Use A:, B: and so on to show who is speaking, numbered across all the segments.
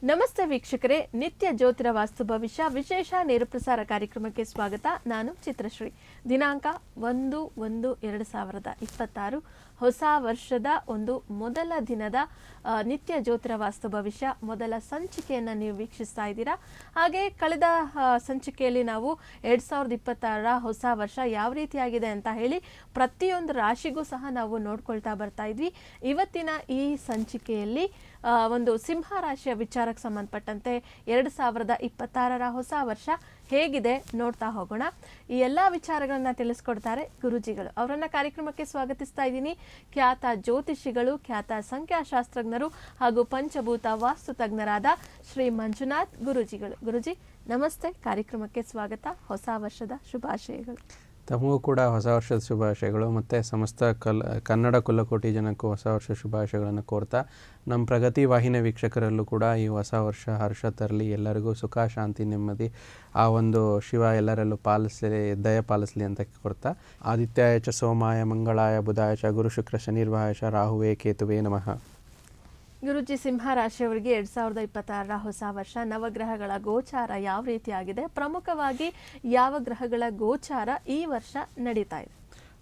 A: ನಮಸ್ತೆ ವೀಕ್ಷಕರೇ, ನಿತ್ಯ ಜ್ಯೋತಿರ ವಾಸ್ತು ಭವಿಷ್ಯ ವಿಶೇಷ ನೇರಪ್ರಸಾರ ಕಾರ್ಯಕ್ರಮಕ್ಕೆ ಸ್ವಾಗತ. ನಾನು ಚಿತ್ರಶ್ರೀ. ದಿನಾಂಕ 1/1/2026 ಹೊಸ ವರ್ಷದ ಒಂದು ಮೊದಲ ದಿನದ ನಿತ್ಯ ಜ್ಯೋತಿರ ವಾಸ್ತು ಭವಿಷ್ಯ ಮೊದಲ ಸಂಚಿಕೆಯನ್ನು ನೀವು ವೀಕ್ಷಿಸ್ತಾ ಇದ್ದೀರಾ. ಹಾಗೆ ಕಳೆದ ಸಂಚಿಕೆಯಲ್ಲಿ ನಾವು 2026 ಹೊಸ ವರ್ಷ ಯಾವ ರೀತಿಯಾಗಿದೆ ಅಂತ ಹೇಳಿ ಪ್ರತಿಯೊಂದು ರಾಶಿಗೂ ಸಹ ನಾವು ನೋಡ್ಕೊಳ್ತಾ ಬರ್ತಾ ಇದ್ವಿ. ಇವತ್ತಿನ ಈ ಸಂಚಿಕೆಯಲ್ಲಿ ಒಂದು ಸಿಂಹ ರಾಶಿಯ ವಿಚಾರಕ್ಕೆ ಸಂಬಂಧಪಟ್ಟಂತೆ 2026 ಹೊಸ ವರ್ಷ ಹೇಗಿದೆ ನೋಡ್ತಾ ಹೋಗೋಣ. ಈ ಎಲ್ಲ ವಿಚಾರಗಳನ್ನ ತಿಳಿಸ್ಕೊಡ್ತಾರೆ ಗುರುಜಿಗಳು. ಅವರನ್ನ ಕಾರ್ಯಕ್ರಮಕ್ಕೆ ಸ್ವಾಗತಿಸ್ತಾ ಇದ್ದೀನಿ. ಖ್ಯಾತ ಜ್ಯೋತಿಷಿಗಳು, ಖ್ಯಾತ ಸಂಖ್ಯಾಶಾಸ್ತ್ರಜ್ಞರು ಹಾಗೂ ಪಂಚಭೂತ ವಾಸ್ತು ತಜ್ಞರಾದ ಶ್ರೀ ಮಂಜುನಾಥ್ ಗುರುಜಿಗಳು. ಗುರುಜಿ ನಮಸ್ತೆ, ಕಾರ್ಯಕ್ರಮಕ್ಕೆ ಸ್ವಾಗತ. ಹೊಸ ವರ್ಷದ ಶುಭಾಶಯಗಳು.
B: ತಮಗೂ ಕೂಡ ಹೊಸ ವರ್ಷದ ಶುಭಾಶಯಗಳು ಮತ್ತು ಸಮಸ್ತ ಕನ್ನಡ ಕುಲಕೋಟಿ ಜನಕ್ಕೂ ಹೊಸ ವರ್ಷ ಶುಭಾಶಯಗಳನ್ನು ಕೋರ್ತಾ ನಮ್ಮ ಪ್ರಗತಿ ವಾಹಿನಿ ವೀಕ್ಷಕರಲ್ಲೂ ಕೂಡ ಈ ಹೊಸ ವರ್ಷ ಹರ್ಷ ತರಲಿ, ಎಲ್ಲರಿಗೂ ಸುಖ ಶಾಂತಿ ನೆಮ್ಮದಿ ಆ ಒಂದು ಶಿವ ಎಲ್ಲರಲ್ಲೂ ದಯ ಪಾಲಿಸಲಿ ಅಂತ ಕೋರ್ತಾ, ಆದಿತ್ಯಾಯ ಚ ಸೋಮಾಯ ಮಂಗಳಾಯ ಬುಧಾಯ ಚ ಗುರು ಶುಕ್ರ ಶನಿರ್ವಾಯ ಚ ರಾಹುವೇ ಕೇತುವೇ ನಮಃ.
A: ಗುರುಜಿ, ಸಿಂಹ ರಾಶಿಯವರಿಗೆ 2026 ಹೊಸ ವರ್ಷ ನವಗ್ರಹಗಳ ಗೋಚಾರ ಯಾವ ರೀತಿಯಾಗಿದೆ, ಪ್ರಮುಖವಾಗಿ ಯಾವ ಗ್ರಹಗಳ ಗೋಚಾರ ಈ ವರ್ಷ ನಡೀತಾ ಇದೆ?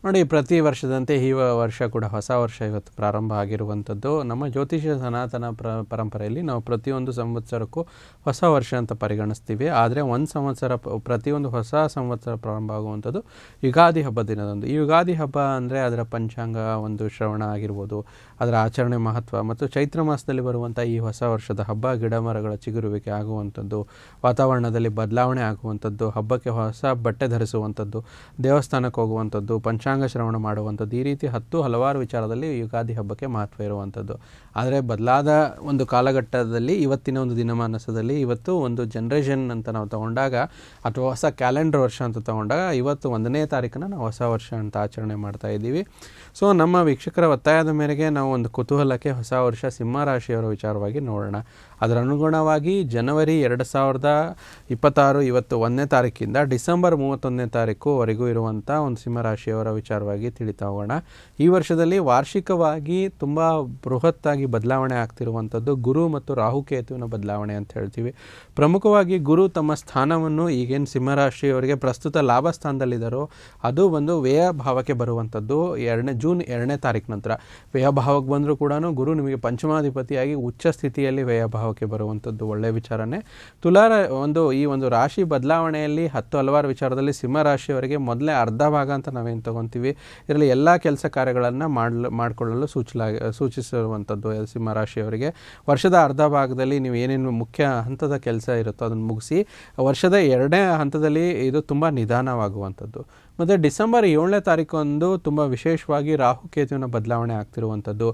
B: ನೋಡಿ, ಪ್ರತಿ ವರ್ಷದಂತೆ ಈ ವರ್ಷ ಕೂಡ ಹೊಸ ವರ್ಷ ಇವತ್ತು ಪ್ರಾರಂಭ ಆಗಿರುವಂಥದ್ದು. ನಮ್ಮ ಜ್ಯೋತಿಷ ಸನಾತನ ಪರಂಪರೆಯಲ್ಲಿ ನಾವು ಪ್ರತಿಯೊಂದು ಸಂವತ್ಸರಕ್ಕೂ ಹೊಸ ವರ್ಷ ಅಂತ ಪರಿಗಣಿಸ್ತೀವಿ. ಆದರೆ ಒಂದು ಸಂವತ್ಸರ ಪ್ರತಿಯೊಂದು ಹೊಸ ಸಂವತ್ಸರ ಪ್ರಾರಂಭ ಆಗುವಂಥದ್ದು ಯುಗಾದಿ ಹಬ್ಬ ದಿನದಂದು. ಈ ಯುಗಾದಿ ಹಬ್ಬ ಅಂದರೆ ಅದರ ಪಂಚಾಂಗ ಒಂದು ಶ್ರವಣ ಆಗಿರ್ಬೋದು, ಅದರ ಆಚರಣೆ ಮಹತ್ವ ಮತ್ತು ಚೈತ್ರ ಮಾಸದಲ್ಲಿ ಬರುವಂಥ ಈ ಹೊಸ ವರ್ಷದ ಹಬ್ಬ, ಗಿಡ ಮರಗಳ ಚಿಗುರುವಿಕೆ ಆಗುವಂಥದ್ದು, ವಾತಾವರಣದಲ್ಲಿ ಬದಲಾವಣೆ ಆಗುವಂಥದ್ದು, ಹಬ್ಬಕ್ಕೆ ಹೊಸ ಬಟ್ಟೆ ಧರಿಸುವಂಥದ್ದು, ದೇವಸ್ಥಾನಕ್ಕೆ ಹೋಗುವಂಥದ್ದು, ಪಂಚಾಂಗ ಶ್ರವಣ ಮಾಡುವಂಥದ್ದು, ಈ ರೀತಿ ಹಲವಾರು ವಿಚಾರದಲ್ಲಿ ಯುಗಾದಿ ಹಬ್ಬಕ್ಕೆ ಮಹತ್ವ ಇರುವಂಥದ್ದು. ಆದರೆ ಬದಲಾದ ಒಂದು ಕಾಲಘಟ್ಟದಲ್ಲಿ ಇವತ್ತಿನ ಒಂದು ದಿನಮಾನಸದಲ್ಲಿ ಇವತ್ತು ಒಂದು ಜನ್ರೇಷನ್ ಅಂತ ನಾವು ತಗೊಂಡಾಗ ಅಥವಾ ಹೊಸ ಕ್ಯಾಲೆಂಡರ್ ವರ್ಷ ಅಂತ ತಗೊಂಡಾಗ ಇವತ್ತು 1ನೇ ತಾರೀಕನ್ನು ನಾವು ಹೊಸ ವರ್ಷ ಅಂತ ಆಚರಣೆ ಮಾಡ್ತಾ ಇದ್ದೀವಿ. ಸೊ ನಮ್ಮ ವೀಕ್ಷಕರ ಒತ್ತಾಯದ ಮೇರೆಗೆ ನಾವು ಒಂದು ಕುತೂಹಲಕ್ಕೆ ಹೊಸ ವರ್ಷ ಸಿಂಹ ರಾಶಿಯವರ ವಿಚಾರವಾಗಿ ನೋಡೋಣ. ಅದರ ಅನುಗುಣವಾಗಿ ಜನವರಿ 2026 ಇವತ್ತು 1ನೇ ತಾರೀಕಿಂದ ಡಿಸೆಂಬರ್ 31ನೇ ತಾರೀಕುವರೆಗೂ ಇರುವಂಥ ಒಂದು ಸಿಂಹರಾಶಿಯವರ ವಿಚಾರವಾಗಿ ತಿಳಿತಾ ಹೋಗೋಣ. ಈ ವರ್ಷದಲ್ಲಿ ವಾರ್ಷಿಕವಾಗಿ ತುಂಬ ಬೃಹತ್ತಾಗಿ ಬದಲಾವಣೆ ಆಗ್ತಿರುವಂಥದ್ದು ಗುರು ಮತ್ತು ರಾಹುಕೇತುವಿನ ಬದಲಾವಣೆ ಅಂತ ಹೇಳ್ತೀವಿ. ಪ್ರಮುಖವಾಗಿ ಗುರು ತಮ್ಮ ಸ್ಥಾನವನ್ನು ಈಗೇನು ಸಿಂಹರಾಶಿಯವರಿಗೆ ಪ್ರಸ್ತುತ ಲಾಭ ಸ್ಥಾನದಲ್ಲಿದ್ದಾರೋ ಅದು ಒಂದು ವ್ಯಯ ಭಾವಕ್ಕೆ ಬರುವಂಥದ್ದು ಜೂನ್ 2ನೇ ತಾರೀಕು ನಂತರ. ವ್ಯಯ ಭಾವಕ್ಕೆ ಬಂದರೂ ಕೂಡ ಗುರು ನಿಮಗೆ ಪಂಚಮಾಧಿಪತಿಯಾಗಿ ಉಚ್ಚ ಸ್ಥಿತಿಯಲ್ಲಿ ವ್ಯಯ ಭಾವಕ್ಕೆ ಬರುವಂಥದ್ದು ಒಳ್ಳೆಯ ವಿಚಾರನೇ. ಈ ಒಂದು ರಾಶಿ ಬದಲಾವಣೆಯಲ್ಲಿ ಹಲವಾರು ವಿಚಾರದಲ್ಲಿ ಸಿಂಹ ರಾಶಿಯವರಿಗೆ ಮೊದಲೇ ಅರ್ಧ ಭಾಗ ಅಂತ ನಾವೇನು ತಗೊತೀವಿ, ಇದರಲ್ಲಿ ಎಲ್ಲ ಕೆಲಸ ಕಾರ್ಯಗಳನ್ನು ಮಾಡಿಕೊಳ್ಳಲು ಸೂಚಿಸಿರುವಂಥದ್ದು ಸಿಂಹ ರಾಶಿಯವರಿಗೆ. ವರ್ಷದ ಅರ್ಧ ಭಾಗದಲ್ಲಿ ನೀವು ಏನೇನು ಮುಖ್ಯ ಹಂತದ ಕೆಲಸ ಇರುತ್ತೋ ಅದನ್ನು ಮುಗಿಸಿ ವರ್ಷದ 2ನೇ ಹಂತದಲ್ಲಿ ಇದು ತುಂಬ ನಿಧಾನವಾಗುವಂಥದ್ದು. ಮತ್ತು ಡಿಸೆಂಬರ್ 7ನೇ ತಾರೀಕು ತುಂಬ ವಿಶೇಷವಾಗಿ ರಾಹುಕೇತುವಿನ ಬದಲಾವಣೆ ಆಗ್ತಿರುವಂಥದ್ದು.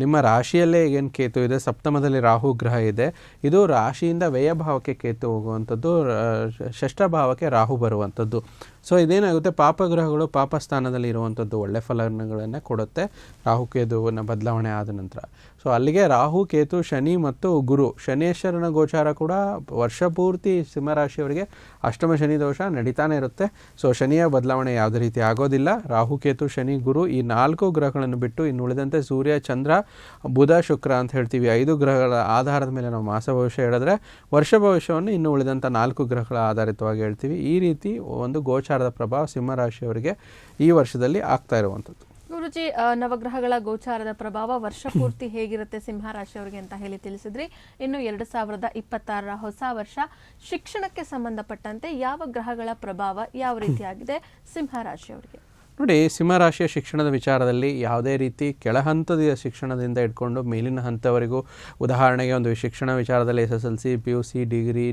B: ನಿಮ್ಮ ರಾಶಿಯಲ್ಲೇ ಏನು ಕೇತು ಇದೆ, ಸಪ್ತಮದಲ್ಲಿ ರಾಹು ಗ್ರಹ ಇದೆ, ಇದು ರಾಶಿಯಿಂದ ವ್ಯಯ ಭಾವಕ್ಕೆ ಕೇತು ಹೋಗುವಂಥದ್ದು, ಷಷ್ಠ ಭಾವಕ್ಕೆ ರಾಹು ಬರುವಂಥದ್ದು. ಸೊ ಇದೇನಾಗುತ್ತೆ, ಪಾಪಗ್ರಹಗಳು ಪಾಪ ಸ್ಥಾನದಲ್ಲಿ ಇರುವಂಥದ್ದು ಒಳ್ಳೆ ಫಲಗಳನ್ನೇ ಕೊಡುತ್ತೆ ರಾಹುಕೇತುವಿನ ಬದಲಾವಣೆ ಆದ ನಂತರ. ಸೊ ಅಲ್ಲಿಗೆ ರಾಹು, ಕೇತು, ಶನಿ ಮತ್ತು ಗುರು, ಶನೇಶ್ವರನ ಗೋಚಾರ ಕೂಡ ವರ್ಷ ಪೂರ್ತಿ ಸಿಂಹರಾಶಿಯವರಿಗೆ ಅಷ್ಟಮ ಶನಿ ದೋಷ ನಡೀತಾನೆ ಇರುತ್ತೆ. ಸೊ ಶನಿಯ ಬದಲಾವಣೆ ಯಾವುದೇ ರೀತಿ ಆಗೋದಿಲ್ಲ. ರಾಹು, ಕೇತು, ಶನಿ, ಗುರು ಈ 4 ಗ್ರಹಗಳನ್ನು ಬಿಟ್ಟು ಇನ್ನು ಉಳಿದಂತೆ ಸೂರ್ಯ, ಚಂದ್ರ, ಬುಧ, ಶುಕ್ರ ಅಂತ ಹೇಳ್ತೀವಿ 5 ಗ್ರಹಗಳ ಆಧಾರದ ಮೇಲೆ ನಾವು ಮಾಸ ಭವಿಷ್ಯ ಹೇಳಿದ್ರೆ ವರ್ಷ ಭವಿಷ್ಯವನ್ನು ಇನ್ನು ಉಳಿದಂಥ 4 ಗ್ರಹಗಳ ಆಧಾರಿತವಾಗಿ ಹೇಳ್ತೀವಿ. ಈ ರೀತಿ ಒಂದು ಗೋಚಾರದ ಪ್ರಭಾವ ಸಿಂಹರಾಶಿಯವರಿಗೆ ಈ ವರ್ಷದಲ್ಲಿ ಆಗ್ತಾ ಇರುವಂಥದ್ದು.
A: ಗುರುಜಿ, ನವಗ್ರಹಗಳ ಗೋಚಾರದ ಪ್ರಭಾವ ವರ್ಷ ಪೂರ್ತಿ ಹೇಗಿರುತ್ತೆ ಸಿಂಹ ರಾಶಿಯವರಿಗೆ ಅಂತ ಹೇಳಿ ತಿಳಿಸಿದ್ರಿ. ಇನ್ನು 2026 ಹೊಸ ವರ್ಷ ಶಿಕ್ಷಣಕ್ಕೆ ಸಂಬಂಧಪಟ್ಟಂತೆ ಯಾವ ಗ್ರಹಗಳ ಪ್ರಭಾವ ಯಾವ ರೀತಿಯಾಗಿದೆ ಸಿಂಹ ರಾಶಿಯವರಿಗೆ?
B: ನೋಡಿ, ಸಿಂಹರಾಶಿಯ ಶಿಕ್ಷಣದ ವಿಚಾರದಲ್ಲಿ ಯಾವುದೇ ರೀತಿ ಕೆಳಹಂತದ ಶಿಕ್ಷಣದಿಂದ ಇಟ್ಕೊಂಡು ಮೇಲಿನ ಹಂತವರೆಗೂ, ಉದಾಹರಣೆಗೆ ಒಂದು ಶಿಕ್ಷಣ ವಿಚಾರದಲ್ಲಿ SSLC, PUC, ಡಿಗ್ರಿ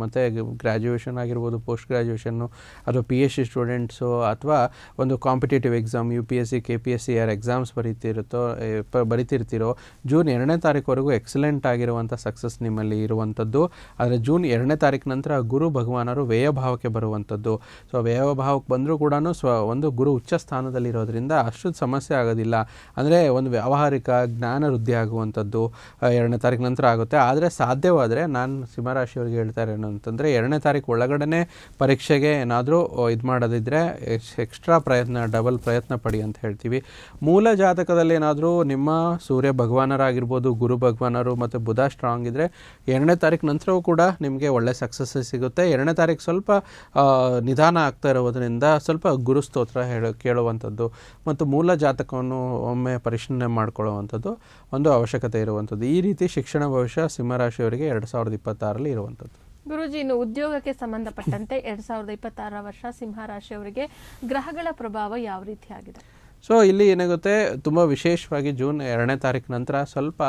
B: ಮತ್ತು ಗ್ರ್ಯಾಜುಯೇಷನ್ ಆಗಿರ್ಬೋದು, ಪೋಸ್ಟ್ ಗ್ರ್ಯಾಜುಯೇಷನ್ನು ಅಥವಾ PhD ಸ್ಟೂಡೆಂಟ್ಸು ಅಥವಾ ಒಂದು ಕಾಂಪಿಟೇಟಿವ್ ಎಕ್ಸಾಮ್ UPSC, KPSC ಯಾರು ಎಕ್ಸಾಮ್ಸ್ ಬರಿತಿರ್ತೀರೋ ಜೂನ್ 2ನೇ ತಾರೀಕುವರೆಗೂ ಎಕ್ಸಲೆಂಟ್ ಆಗಿರುವಂಥ ಸಕ್ಸಸ್ ನಿಮ್ಮಲ್ಲಿ ಇರುವಂಥದ್ದು. ಆದರೆ ಜೂನ್ 2ನೇ ತಾರೀಕು ನಂತರ ಗುರು ಭಗವಾನರು ವ್ಯಯ ಭಾವಕ್ಕೆ ಬರುವಂಥದ್ದು. ಸೊ ವ್ಯಯ ಭಾವಕ್ಕೆ ಬಂದರೂ ಕೂಡ ಒಂದು ಗುರು ಉಚ್ಚ ಸ್ಥಾನದಲ್ಲಿರೋದ್ರಿಂದ ಅಷ್ಟು ಸಮಸ್ಯೆ ಆಗೋದಿಲ್ಲ. ಅಂದರೆ ಒಂದು ವ್ಯಾವಹಾರಿಕ ಜ್ಞಾನ ವೃದ್ಧಿ ಆಗುವಂಥದ್ದು 2ನೇ ತಾರೀಕು ನಂತರ ಆಗುತ್ತೆ. ಆದರೆ ಸಾಧ್ಯವಾದರೆ ನಾನು ಸಿಂಹರಾಶಿಯವರಿಗೆ ಹೇಳ್ತಾರೆ ಏನು ಅಂತಂದರೆ 2ನೇ ತಾರೀಕು ಒಳಗಡೆ ಪರೀಕ್ಷೆಗೆ ಏನಾದರೂ ಇದು ಮಾಡೋದಿದ್ದರೆ ಎಕ್ಸ್ಟ್ರಾ ಪ್ರಯತ್ನ, ಡಬಲ್ ಪ್ರಯತ್ನ ಪಡಿ ಅಂತ ಹೇಳ್ತೀವಿ. ಮೂಲ ಜಾತಕದಲ್ಲಿ ಏನಾದರೂ ನಿಮ್ಮ ಸೂರ್ಯ ಭಗವಾನರಾಗಿರ್ಬೋದು, ಗುರು ಭಗವಾನರು ಮತ್ತು ಬುಧ ಸ್ಟ್ರಾಂಗ್ ಇದ್ದರೆ 2ನೇ ತಾರೀಕು ನಂತರವೂ ಕೂಡ ನಿಮಗೆ ಒಳ್ಳೆ ಸಕ್ಸಸ್ ಸಿಗುತ್ತೆ. 2ನೇ ತಾರೀಕು ಸ್ವಲ್ಪ ನಿಧಾನ ಆಗ್ತಾ ಇರೋದ್ರಿಂದ ಸ್ವಲ್ಪ ಗುರು ಸ್ತೋತ್ರ ಕೇಳುವಂಥದ್ದು ಮತ್ತು ಮೂಲ ಜಾತಕವನ್ನು ಒಮ್ಮೆ ಪರಿಶೀಲನೆ ಮಾಡ್ಕೊಳ್ಳುವಂಥದ್ದು ಒಂದು ಅವಶ್ಯಕತೆ ಇರುವಂಥದ್ದು. ಈ ರೀತಿ ಶಿಕ್ಷಣ ಭವಿಷ್ಯ ಸಿಂಹರಾಶಿಯವರಿಗೆ 2026ರಲ್ಲಿ ಇರುವಂಥದ್ದು.
A: ಗುರೂಜಿ, ಇನ್ನು ಉದ್ಯೋಗಕ್ಕೆ ಸಂಬಂಧಪಟ್ಟಂತೆ 2026 ವರ್ಷ ಸಿಂಹರಾಶಿಯವರಿಗೆ ಗ್ರಹಗಳ ಪ್ರಭಾವ ಯಾವ ರೀತಿ ಆಗಿದೆ?
B: ಸೊ ಇಲ್ಲಿ ಏನಾಗುತ್ತೆ, ತುಂಬ ವಿಶೇಷವಾಗಿ ಜೂನ್ 2ನೇ ತಾರೀಕು ನಂತರ ಸ್ವಲ್ಪ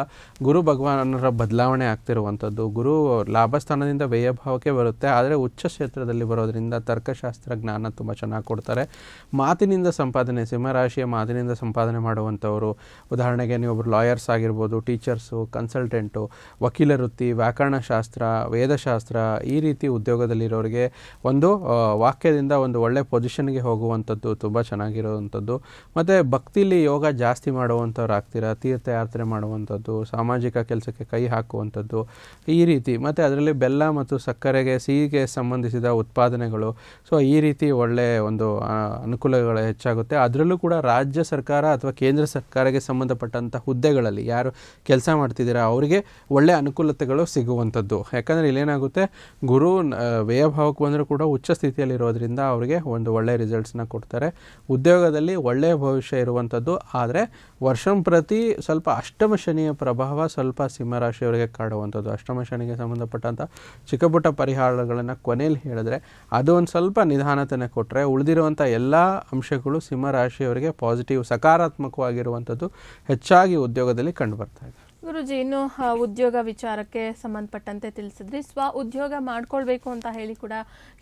B: ಗುರು ಭಗವಾನರ ಬದಲಾವಣೆ ಆಗ್ತಿರುವಂಥದ್ದು. ಗುರು ಲಾಭಸ್ಥಾನದಿಂದ ವ್ಯಯಭಾವಕ್ಕೆ ಬರುತ್ತೆ, ಆದರೆ ಉಚ್ಚ ಕ್ಷೇತ್ರದಲ್ಲಿ ಬರೋದ್ರಿಂದ ತರ್ಕಶಾಸ್ತ್ರ ಜ್ಞಾನ ತುಂಬ ಚೆನ್ನಾಗಿ ಕೊಡ್ತಾರೆ. ಮಾತಿನಿಂದ ಸಂಪಾದನೆ, ಸಿಂಹರಾಶಿಯ ಮಾತಿನಿಂದ ಸಂಪಾದನೆ ಮಾಡುವಂಥವರು, ಉದಾಹರಣೆಗೆ ನೀವೊಬ್ಬರು ಲಾಯರ್ಸ್ ಆಗಿರ್ಬೋದು, ಟೀಚರ್ಸು, ಕನ್ಸಲ್ಟೆಂಟು, ವಕೀಲ ವೃತ್ತಿ, ವ್ಯಾಕರಣಶಾಸ್ತ್ರ, ವೇದಶಾಸ್ತ್ರ, ಈ ರೀತಿ ಉದ್ಯೋಗದಲ್ಲಿರೋರಿಗೆ ಒಂದು ವಾಕ್ಯದಿಂದ ಒಂದು ಒಳ್ಳೆ ಪೊಸಿಷನ್ಗೆ ಹೋಗುವಂಥದ್ದು ತುಂಬ ಚೆನ್ನಾಗಿರುವಂಥದ್ದು. ಮತ್ತು ಭಕ್ತಿಲಿ ಯೋಗ ಜಾಸ್ತಿ ಮಾಡುವಂಥವ್ರು ಆಗ್ತೀರಾ, ತೀರ್ಥಯಾತ್ರೆ ಮಾಡುವಂಥದ್ದು, ಸಾಮಾಜಿಕ ಕೆಲಸಕ್ಕೆ ಕೈ ಹಾಕುವಂಥದ್ದು, ಈ ರೀತಿ. ಮತ್ತು ಅದರಲ್ಲಿ ಬೆಲ್ಲ ಮತ್ತು ಸಕ್ಕರೆಗೆ, ಸಿಹಿಗೆ ಸಂಬಂಧಿಸಿದ ಉತ್ಪಾದನೆಗಳು, ಸೊ ಈ ರೀತಿ ಒಳ್ಳೆಯ ಒಂದು ಅನುಕೂಲಗಳು ಹೆಚ್ಚಾಗುತ್ತೆ. ಅದರಲ್ಲೂ ಕೂಡ ರಾಜ್ಯ ಸರ್ಕಾರ ಅಥವಾ ಕೇಂದ್ರ ಸರ್ಕಾರಕ್ಕೆ ಸಂಬಂಧಪಟ್ಟಂಥ ಹುದ್ದೆಗಳಲ್ಲಿ ಯಾರು ಕೆಲಸ ಮಾಡ್ತಿದ್ದೀರಾ ಅವರಿಗೆ ಒಳ್ಳೆಯ ಅನುಕೂಲತೆಗಳು ಸಿಗುವಂಥದ್ದು. ಯಾಕಂದರೆ ಇಲ್ಲೇನಾಗುತ್ತೆ, ಗುರು ವ್ಯಯಭಾವಕ್ಕೆ ಬಂದರೂ ಕೂಡ ಉಚ್ಚ ಸ್ಥಿತಿಯಲ್ಲಿರೋದ್ರಿಂದ ಅವರಿಗೆ ಒಂದು ಒಳ್ಳೆಯ ರಿಸಲ್ಟ್ಸ್ನ ಕೊಡ್ತಾರೆ. ಉದ್ಯೋಗದಲ್ಲಿ ಒಳ್ಳೆಯ ಭವಿಷ್ಯ ಇರುವಂಥದ್ದು. ಆದರೆ ವರ್ಷಂಪ್ರತಿ ಸ್ವಲ್ಪ ಅಷ್ಟಮ ಶನಿಯ ಪ್ರಭಾವ ಸ್ವಲ್ಪ ಸಿಂಹರಾಶಿಯವರಿಗೆ ಕಾಡುವಂಥದ್ದು. ಅಷ್ಟಮ ಶನಿಗೆ ಸಂಬಂಧಪಟ್ಟಂಥ ಚಿಕ್ಕ ಪುಟ್ಟ ಪರಿಹಾರಗಳನ್ನು ಕೊನೆಯಲ್ಲಿ ಹೇಳಿದ್ರೆ ಅದು ಒಂದು ಸ್ವಲ್ಪ ನಿಧಾನತೆಯನ್ನು ಕೊಟ್ಟರೆ ಉಳಿದಿರುವಂಥ ಎಲ್ಲ ಅಂಶಗಳು ಸಿಂಹರಾಶಿಯವರಿಗೆ ಪಾಸಿಟಿವ್, ಸಕಾರಾತ್ಮಕವಾಗಿರುವಂಥದ್ದು ಹೆಚ್ಚಾಗಿ ಉದ್ಯೋಗದಲ್ಲಿ ಕಂಡುಬರ್ತಾ ಇದೆ.
A: ಗುರುಜಿ, ಇನ್ನು ಉದ್ಯೋಗ ವಿಚಾರಕ್ಕೆ ಸಂಬಂಧಪಟ್ಟಂತೆ ತಿಳಿಸಿದ್ರಿ. ಉದ್ಯೋಗ ಮಾಡ್ಕೊಳ್ಬೇಕು ಅಂತ ಹೇಳಿ ಕೂಡ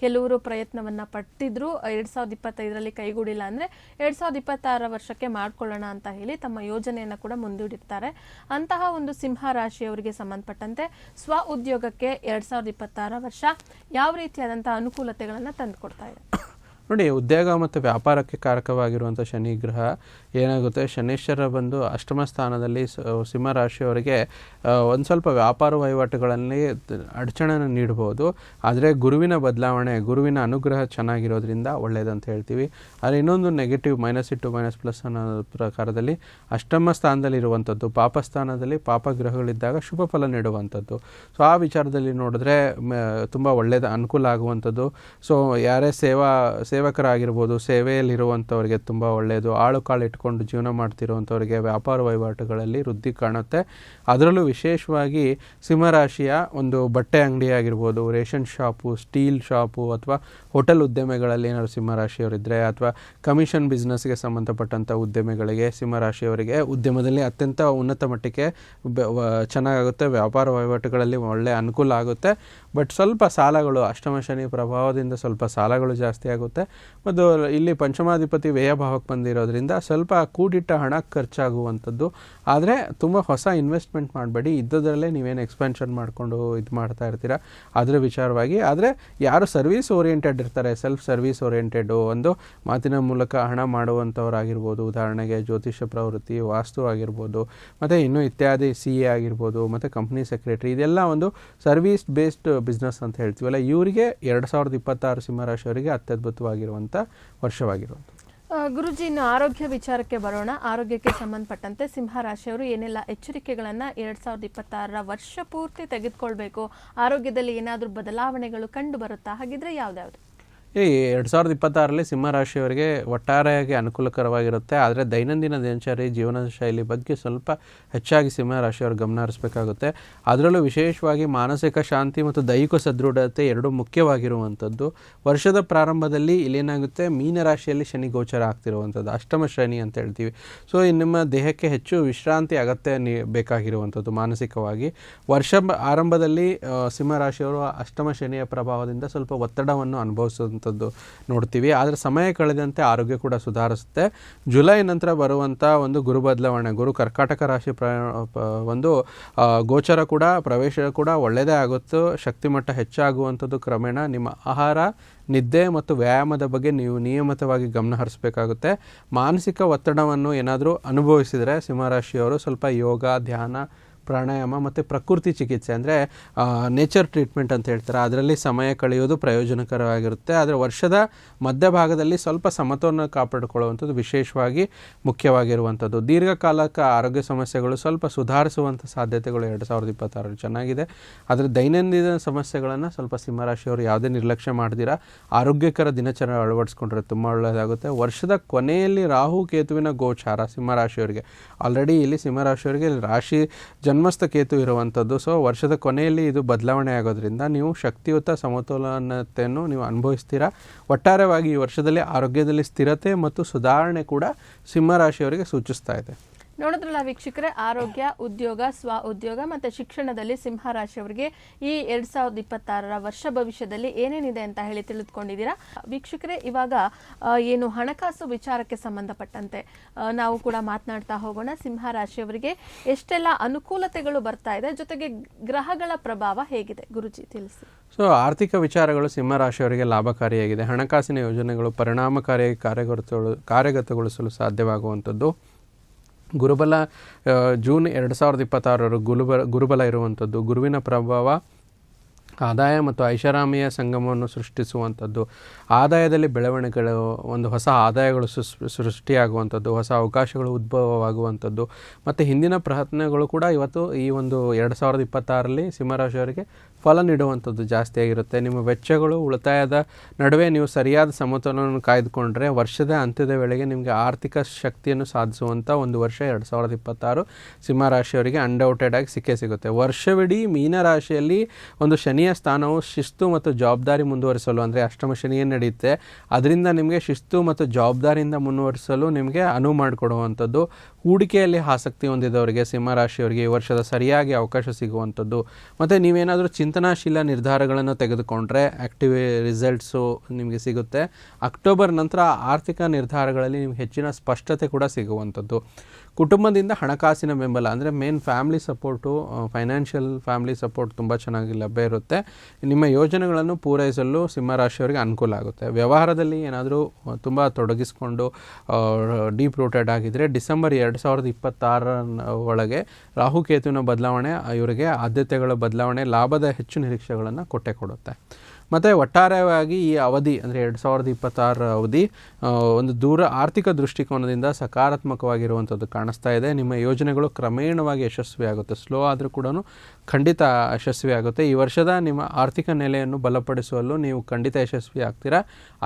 A: ಕೆಲವರು ಪ್ರಯತ್ನವನ್ನು ಪಟ್ಟಿದ್ರು. 2025ರಲ್ಲಿ ಕೈಗೂಡಿಲ್ಲ ಅಂದರೆ 2026 ವರ್ಷಕ್ಕೆ ಮಾಡ್ಕೊಳ್ಳೋಣ ಅಂತ ಹೇಳಿ ತಮ್ಮ ಯೋಜನೆಯನ್ನು ಕೂಡ ಮುಂದೂಡಿರ್ತಾರೆ. ಅಂತಹ ಒಂದು ಸಿಂಹ ರಾಶಿಯವರಿಗೆ ಸಂಬಂಧಪಟ್ಟಂತೆ ಉದ್ಯೋಗಕ್ಕೆ 2026 ವರ್ಷ ಯಾವ ರೀತಿಯಾದಂಥ ಅನುಕೂಲತೆಗಳನ್ನು ತಂದುಕೊಡ್ತಾ ಇದೆ?
B: ನೋಡಿ, ಉದ್ಯೋಗ ಮತ್ತು ವ್ಯಾಪಾರಕ್ಕೆ ಕಾರಕವಾಗಿರುವಂಥ ಶನಿ ಗ್ರಹ ಏನಾಗುತ್ತೆ, ಶನೀಶ್ವರ ಬಂದು ಅಷ್ಟಮ ಸ್ಥಾನದಲ್ಲಿ ಸಿಂಹರಾಶಿಯವರಿಗೆ ಒಂದು ಸ್ವಲ್ಪ ವ್ಯಾಪಾರ ವಹಿವಾಟುಗಳಲ್ಲಿ ಅಡಚಣೆಯನ್ನು ನೀಡ್ಬೋದು. ಆದರೆ ಗುರುವಿನ ಬದಲಾವಣೆ, ಗುರುವಿನ ಅನುಗ್ರಹ ಚೆನ್ನಾಗಿರೋದ್ರಿಂದ ಒಳ್ಳೆಯದಂತ ಹೇಳ್ತೀವಿ. ಆದರೆ ಇನ್ನೊಂದು ನೆಗೆಟಿವ್ -2 ಅನ್ನೋ ಪ್ರಕಾರದಲ್ಲಿ ಅಷ್ಟಮ ಸ್ಥಾನದಲ್ಲಿರುವಂಥದ್ದು, ಪಾಪಸ್ಥಾನದಲ್ಲಿ ಪಾಪಗ್ರಹಗಳಿದ್ದಾಗ ಶುಭ ಫಲ ನೀಡುವಂಥದ್ದು. ಸೊ ಆ ವಿಚಾರದಲ್ಲಿ ನೋಡಿದ್ರೆ ತುಂಬ ಒಳ್ಳೆಯದು, ಅನುಕೂಲ ಆಗುವಂಥದ್ದು. ಸೊ ಯಾರೇ ಸೇವಕರಾಗಿರ್ಬೋದು, ಸೇವೆಯಲ್ಲಿರುವಂಥವ್ರಿಗೆ ತುಂಬ ಒಳ್ಳೆಯದು. ಆಳು ಕಾಳು ಇಟ್ಕೊಂಡು ಜೀವನ ಮಾಡ್ತಿರುವಂಥವ್ರಿಗೆ ವ್ಯಾಪಾರ ವಹಿವಾಟುಗಳಲ್ಲಿ ವೃದ್ಧಿ ಕಾಣುತ್ತೆ. ಅದರಲ್ಲೂ ವಿಶೇಷವಾಗಿ ಸಿಂಹರಾಶಿಯ ಒಂದು ಬಟ್ಟೆ ಅಂಗಡಿ ಆಗಿರ್ಬೋದು, ರೇಷನ್ ಶಾಪು, ಸ್ಟೀಲ್ ಶಾಪು ಅಥವಾ ಹೋಟೆಲ್ ಉದ್ಯಮಗಳಲ್ಲಿ ಏನಾದ್ರು ಸಿಂಹರಾಶಿಯವರಿದ್ದರೆ, ಅಥವಾ ಕಮಿಷನ್ ಬಿಸ್ನೆಸ್ಗೆ ಸಂಬಂಧಪಟ್ಟಂಥ ಉದ್ಯಮಿಗಳಿಗೆ ಸಿಂಹರಾಶಿಯವರಿಗೆ ಉದ್ಯಮದಲ್ಲಿ ಅತ್ಯಂತ ಉನ್ನತ ಮಟ್ಟಕ್ಕೆ ಚೆನ್ನಾಗಾಗುತ್ತೆ. ವ್ಯಾಪಾರ ವಹಿವಾಟುಗಳಲ್ಲಿ ಒಳ್ಳೆಯ ಅನುಕೂಲ ಆಗುತ್ತೆ. ಬಟ್ ಸ್ವಲ್ಪ ಸಾಲಗಳು, ಅಷ್ಟಮ ಶನಿ ಪ್ರಭಾವದಿಂದ ಸ್ವಲ್ಪ ಸಾಲಗಳು ಜಾಸ್ತಿ ಆಗುತ್ತೆ. ಮತ್ತು ಇಲ್ಲಿ ಪಂಚಮಾಧಿಪತಿ ವ್ಯಯಭಾವಕ್ಕೆ ಬಂದಿರೋದ್ರಿಂದ ಸ್ವಲ್ಪ ಕೂಡಿಟ್ಟ ಹಣ ಖರ್ಚಾಗುವಂಥದ್ದು. ಆದರೆ ತುಂಬ ಹೊಸ ಇನ್ವೆಸ್ಟ್ಮೆಂಟ್ ಮಾಡಬೇಡಿ, ಇದ್ದದರಲ್ಲೇ ನೀವೇನು ಎಕ್ಸ್ಪೆನ್ಷನ್ ಮಾಡಿಕೊಂಡು ಇದು ಮಾಡ್ತಾ ಇರ್ತೀರ ಅದರ ವಿಚಾರವಾಗಿ. ಆದರೆ ಯಾರು ಸರ್ವಿಸ್ ಓರಿಯೆಂಟೆಡ್ ಇರ್ತಾರೆ, ಸೆಲ್ಫ್ ಸರ್ವಿಸ್ ಓರಿಯೆಂಟೆಡು, ಒಂದು ಮಾತಿನ ಮೂಲಕ ಹಣ ಮಾಡುವಂಥವ್ರಾಗಿರ್ಬೋದು, ಉದಾಹರಣೆಗೆ ಜ್ಯೋತಿಷ್ಯ ಪ್ರವೃತ್ತಿ, ವಾಸ್ತು ಆಗಿರ್ಬೋದು, ಮತ್ತು ಇನ್ನೂ ಇತ್ಯಾದಿ CA ಆಗಿರ್ಬೋದು, ಮತ್ತು ಕಂಪ್ನಿ ಸೆಕ್ರೆಟರಿ, ಇದೆಲ್ಲ ಒಂದು ಸರ್ವಿಸ್ ಬೇಸ್ಡ್ ಬಿಸ್ನೆಸ್ ಅಂತ ಹೇಳ್ತೀವಲ್ಲ, ಇವರಿಗೆ 2026 ಸಿಂಹರಾಶಿಯವರಿಗೆ ಅತ್ಯದ್ಭುತವಾಗಿರುವಂಥ ವರ್ಷವಾಗಿರುವಂಥ.
A: ಗುರುಜಿ, ಇನ್ನು ಆರೋಗ್ಯ ವಿಚಾರಕ್ಕೆ ಬರೋಣ. ಆರೋಗ್ಯಕ್ಕೆ ಸಂಬಂಧಪಟ್ಟಂತೆ ಸಿಂಹ ರಾಶಿಯವರು ಏನೆಲ್ಲ ಎಚ್ಚರಿಕೆಗಳನ್ನು 2026 ವರ್ಷ ಪೂರ್ತಿ ತೆಗೆದುಕೊಳ್ಬೇಕು? ಆರೋಗ್ಯದಲ್ಲಿ ಏನಾದರೂ ಬದಲಾವಣೆಗಳು ಕಂಡು ಬರುತ್ತಾ? ಹಾಗಿದ್ರೆ ಯಾವ್ದಾವುದು?
B: ಈ 2026ರಲ್ಲಿ ಸಿಂಹರಾಶಿಯವರಿಗೆ ಒಟ್ಟಾರೆಯಾಗಿ ಅನುಕೂಲಕರವಾಗಿರುತ್ತೆ. ಆದರೆ ದೈನಂದಿನ ದಿನಚರಿ ಜೀವನ ಶೈಲಿ ಬಗ್ಗೆ ಸ್ವಲ್ಪ ಹೆಚ್ಚಾಗಿ ಸಿಂಹರಾಶಿಯವರು ಗಮನ ಹರಿಸಬೇಕಾಗುತ್ತೆ. ಅದರಲ್ಲೂ ವಿಶೇಷವಾಗಿ ಮಾನಸಿಕ ಶಾಂತಿ ಮತ್ತು ದೈಹಿಕ ಸದೃಢತೆ ಎರಡು ಮುಖ್ಯವಾಗಿರುವಂಥದ್ದು. ವರ್ಷದ ಪ್ರಾರಂಭದಲ್ಲಿ ಇಲ್ಲೇನಾಗುತ್ತೆ, ಮೀನರಾಶಿಯಲ್ಲಿ ಶನಿ ಗೋಚರ ಆಗ್ತಿರುವಂಥದ್ದು, ಅಷ್ಟಮ ಶನಿ ಅಂತ ಹೇಳ್ತೀವಿ. ಸೊ ನಿಮ್ಮ ದೇಹಕ್ಕೆ ಹೆಚ್ಚು ವಿಶ್ರಾಂತಿ ಅಗತ್ಯ ಬೇಕಾಗಿರುವಂಥದ್ದು ಮಾನಸಿಕವಾಗಿ. ವರ್ಷ ಆರಂಭದಲ್ಲಿ ಸಿಂಹರಾಶಿಯವರು ಅಷ್ಟಮ ಶನಿಯ ಪ್ರಭಾವದಿಂದ ಸ್ವಲ್ಪ ಒತ್ತಡವನ್ನು ಅನುಭವಿಸುವಂಥ ಆಗಿರುವಂಥದ್ದು ನೋಡ್ತೀವಿ. ಆದರೆ ಸಮಯ ಕಳೆದಂತೆ ಆರೋಗ್ಯ ಕೂಡ ಸುಧಾರಿಸುತ್ತೆ. ಜುಲೈ ನಂತರ ಬರುವಂಥ ಒಂದು ಗುರು ಬದಲಾವಣೆ, ಗುರು ಕರ್ಕಾಟಕ ರಾಶಿ ಒಂದು ಗೋಚರ ಕೂಡ, ಪ್ರವೇಶ ಕೂಡ ಒಳ್ಳೆಯದೇ ಆಗುತ್ತೆ. ಶಕ್ತಿಮಟ್ಟ ಹೆಚ್ಚಾಗುವಂಥದ್ದು ಕ್ರಮೇಣ. ನಿಮ್ಮ ಆಹಾರ, ನಿದ್ದೆ ಮತ್ತು ವ್ಯಾಯಾಮದ ಬಗ್ಗೆ ನೀವು ನಿಯಮಿತವಾಗಿ ಗಮನ ಹರಿಸಬೇಕಾಗುತ್ತೆ. ಮಾನಸಿಕ ಒತ್ತಡವನ್ನು ಏನಾದರೂ ಅನುಭವಿಸಿದರೆ ಸಿಂಹರಾಶಿಯವರು ಸ್ವಲ್ಪ ಯೋಗ, ಧ್ಯಾನ, ಪ್ರಾಣಾಯಾಮ ಮತ್ತು ಪ್ರಕೃತಿ ಚಿಕಿತ್ಸೆ ಅಂದರೆ ನೇಚರ್ ಟ್ರೀಟ್ಮೆಂಟ್ ಅಂತ ಹೇಳ್ತಾರೆ, ಅದರಲ್ಲಿ ಸಮಯ ಕಳೆಯೋದು ಪ್ರಯೋಜನಕರವಾಗಿರುತ್ತೆ. ಆದರೆ ವರ್ಷದ ಮಧ್ಯಭಾಗದಲ್ಲಿ ಸ್ವಲ್ಪ ಸಮತೋಲನ ಕಾಪಾಡಿಕೊಳ್ಳುವಂಥದ್ದು ವಿಶೇಷವಾಗಿ ಮುಖ್ಯವಾಗಿರುವಂಥದ್ದು. ದೀರ್ಘಕಾಲಕ್ಕೆ ಆರೋಗ್ಯ ಸಮಸ್ಯೆಗಳು ಸ್ವಲ್ಪ ಸುಧಾರಿಸುವಂಥ ಸಾಧ್ಯತೆಗಳು 2026 ಚೆನ್ನಾಗಿದೆ. ಆದರೆ ದೈನಂದಿನ ಸಮಸ್ಯೆಗಳನ್ನು ಸ್ವಲ್ಪ ಸಿಂಹರಾಶಿಯವರು ಯಾವುದೇ ನಿರ್ಲಕ್ಷ್ಯ ಮಾಡ್ದಿರಾ ಆರೋಗ್ಯಕರ ದಿನಚರಿ ಅಳವಡಿಸ್ಕೊಂಡ್ರೆ ತುಂಬ ಒಳ್ಳೆಯದಾಗುತ್ತೆ. ವರ್ಷದ ಕೊನೆಯಲ್ಲಿ ರಾಹು ಕೇತುವಿನ ಗೋಚಾರ ಸಿಂಹರಾಶಿಯವರಿಗೆ, ಆಲ್ರೆಡಿ ಇಲ್ಲಿ ಸಿಂಹರಾಶಿಯವರಿಗೆ ರಾಶಿ ಜನ್ಮಸ್ಥ ಕೇತು ಇರುವಂಥದ್ದು. ಸೊ ವರ್ಷದ ಕೊನೆಯಲ್ಲಿ ಇದು ಬದಲಾವಣೆ ಆಗೋದ್ರಿಂದ ನೀವು ಶಕ್ತಿಯುತ ಸಮತೋಲನತೆಯನ್ನು ನೀವು ಅನುಭವಿಸ್ತೀರಾ. ಒಟ್ಟಾರೆಯಾಗಿ ಈ ವರ್ಷದಲ್ಲಿ ಆರೋಗ್ಯದಲ್ಲಿ ಸ್ಥಿರತೆ ಮತ್ತು ಸುಧಾರಣೆ ಕೂಡ ಸಿಂಹರಾಶಿಯವರಿಗೆ ಸೂಚಿಸ್ತಾ ಇದೆ.
A: ನೋಡಿದ್ರಲ್ಲ ವೀಕ್ಷಕರೇ, ಆರೋಗ್ಯ, ಉದ್ಯೋಗ, ಸ್ವ ಉದ್ಯೋಗ ಮತ್ತು ಶಿಕ್ಷಣದಲ್ಲಿ ಸಿಂಹರಾಶಿಯವರಿಗೆ ಈ 2026 ವರ್ಷ ಭವಿಷ್ಯದಲ್ಲಿ ಏನೇನಿದೆ ಅಂತ ಹೇಳಿ ತಿಳಿದುಕೊಂಡಿದ್ದೀರಾ. ವೀಕ್ಷಕರೇ, ಇವಾಗ ಏನು ಹಣಕಾಸು ವಿಚಾರಕ್ಕೆ ಸಂಬಂಧಪಟ್ಟಂತೆ ನಾವು ಕೂಡ ಮಾತನಾಡ್ತಾ ಹೋಗೋಣ. ಸಿಂಹರಾಶಿಯವರಿಗೆ ಎಷ್ಟೆಲ್ಲ ಅನುಕೂಲತೆಗಳು ಬರ್ತಾ ಇದೆ, ಜೊತೆಗೆ ಗ್ರಹಗಳ ಪ್ರಭಾವ ಹೇಗಿದೆ ಗುರುಜಿ ತಿಳಿಸಿ.
B: ಸೊ ಆರ್ಥಿಕ ವಿಚಾರಗಳು ಸಿಂಹರಾಶಿಯವರಿಗೆ ಲಾಭಕಾರಿಯಾಗಿದೆ. ಹಣಕಾಸಿನ ಯೋಜನೆಗಳು ಪರಿಣಾಮಕಾರಿಯಾಗಿ ಕಾರ್ಯಗತಗೊಳಿಸಲು ಸಾಧ್ಯವಾಗುವಂಥದ್ದು. ಗುರುಬಲ ಜೂನ್ 2026 ಗುರುಬಲ ಇರುವಂಥದ್ದು. ಗುರುವಿನ ಪ್ರಭಾವ ಆದಾಯ ಮತ್ತು ಐಷಾರಾಮಿಯ ಸಂಗಮವನ್ನು ಸೃಷ್ಟಿಸುವಂಥದ್ದು. ಆದಾಯದಲ್ಲಿ ಬೆಳವಣಿಗೆಗಳು, ಒಂದು ಹೊಸ ಆದಾಯಗಳು ಸೃಷ್ಟಿಯಾಗುವಂಥದ್ದು, ಹೊಸ ಅವಕಾಶಗಳು ಉದ್ಭವವಾಗುವಂಥದ್ದು ಮತ್ತು ಹಿಂದಿನ ಪ್ರಯತ್ನಗಳು ಕೂಡ ಇವತ್ತು ಈ ಒಂದು 2026 ಸಿಂಹರಾಶಿಯವರಿಗೆ ಫಲ ನೀಡುವಂಥದ್ದು ಜಾಸ್ತಿ ಆಗಿರುತ್ತೆ. ನಿಮ್ಮ ವೆಚ್ಚಗಳು, ಉಳಿತಾಯದ ನಡುವೆ ನೀವು ಸರಿಯಾದ ಸಮತೋಲನವನ್ನು ಕಾಯ್ದುಕೊಂಡ್ರೆ ವರ್ಷದ ಅಂತ್ಯದ ವೇಳೆಗೆ ನಿಮಗೆ ಆರ್ಥಿಕ ಶಕ್ತಿಯನ್ನು ಸಾಧಿಸುವಂಥ ಒಂದು ವರ್ಷ 2026 ಸಿಂಹರಾಶಿಯವರಿಗೆ ಅನ್ಡೌಟೆಡ್ ಆಗಿ ಸಿಕ್ಕೇ ಸಿಗುತ್ತೆ. ವರ್ಷವಿಡೀ ಮೀನರಾಶಿಯಲ್ಲಿ ಒಂದು ಶನಿಯ ಸ್ಥಾನವು ಶಿಸ್ತು ಮತ್ತು ಜವಾಬ್ದಾರಿ ಮುಂದುವರಿಸಲು, ಅಂದರೆ ಅಷ್ಟಮ ಶನಿಯೇ ನಡೆಯುತ್ತೆ, ಅದರಿಂದ ನಿಮಗೆ ಶಿಸ್ತು ಮತ್ತು ಜವಾಬ್ದಾರಿಯಿಂದ ಮುಂದುವರಿಸಲು ನಿಮಗೆ ಅನುವು ಮಾಡಿಕೊಡುವಂಥದ್ದು. ಹೂಡಿಕೆಯಲ್ಲಿ ಆಸಕ್ತಿ ಹೊಂದಿದವರಿಗೆ ಸಿಂಹರಾಶಿಯವರಿಗೆ ಈ ವರ್ಷದ ಸರಿಯಾಗಿ ಅವಕಾಶ ಸಿಗುವಂಥದ್ದು. ಮತ್ತು ನೀವೇನಾದರೂ ಚಿಂತನಾಶೀಲ ನಿರ್ಧಾರಗಳನ್ನು ತೆಗೆದುಕೊಂಡ್ರೆ ಆ್ಯಕ್ಟಿವ್ ರಿಸಲ್ಟ್ಸು ನಿಮಗೆ ಸಿಗುತ್ತೆ. ಅಕ್ಟೋಬರ್ ನಂತರ ಆರ್ಥಿಕ ನಿರ್ಧಾರಗಳಲ್ಲಿ ನಿಮಗೆ ಹೆಚ್ಚಿನ ಸ್ಪಷ್ಟತೆ ಕೂಡ ಸಿಗುವಂಥದ್ದು. ಕುಟುಂಬದಿಂದ ಹಣಕಾಸಿನ ಬೆಂಬಲ, ಅಂದರೆ main family support, financial family support ತುಂಬ ಚೆನ್ನಾಗಿ ಲಭ್ಯ ಇರುತ್ತೆ. ನಿಮ್ಮ ಯೋಜನೆಗಳನ್ನು ಪೂರೈಸಲು ಸಿಂಹರಾಶಿಯವರಿಗೆ ಅನುಕೂಲ ಆಗುತ್ತೆ. ವ್ಯವಹಾರದಲ್ಲಿ ಏನಾದರೂ ತುಂಬ ತೊಡಗಿಸ್ಕೊಂಡು ಡೀಪ್ ರೂಟೆಡ್ ಆಗಿದ್ದರೆ ಡಿಸೆಂಬರ್ 2026 ಒಳಗೆ ರಾಹುಕೇತುವಿನ ಬದಲಾವಣೆ ಇವರಿಗೆ ಆದ್ಯತೆಗಳ ಬದಲಾವಣೆ, ಲಾಭದ ಹೆಚ್ಚು ನಿರೀಕ್ಷೆಗಳನ್ನು ಕೊಡುತ್ತೆ. ಮತ್ತು ಒಟ್ಟಾರೆಯಾಗಿ ಈ ಅವಧಿ ಅಂದರೆ 2026 ಅವಧಿ ಒಂದು ಆರ್ಥಿಕ ದೃಷ್ಟಿಕೋನದಿಂದ ಸಕಾರಾತ್ಮಕವಾಗಿರುವಂಥದ್ದು ಕಾಣಿಸ್ತಾ ಇದೆ. ನಿಮ್ಮ ಯೋಜನೆಗಳು ಕ್ರಮೇಣವಾಗಿ ಯಶಸ್ವಿಯಾಗುತ್ತೆ. ಸ್ಲೋ ಆದರೂ ಕೂಡ ಖಂಡಿತ ಯಶಸ್ವಿಯಾಗುತ್ತೆ. ಈ ವರ್ಷದ ನಿಮ್ಮ ಆರ್ಥಿಕ ನೆಲೆಯನ್ನು ಬಲಪಡಿಸುವಲ್ಲೂ ನೀವು ಖಂಡಿತ ಯಶಸ್ವಿ ಆಗ್ತೀರಾ.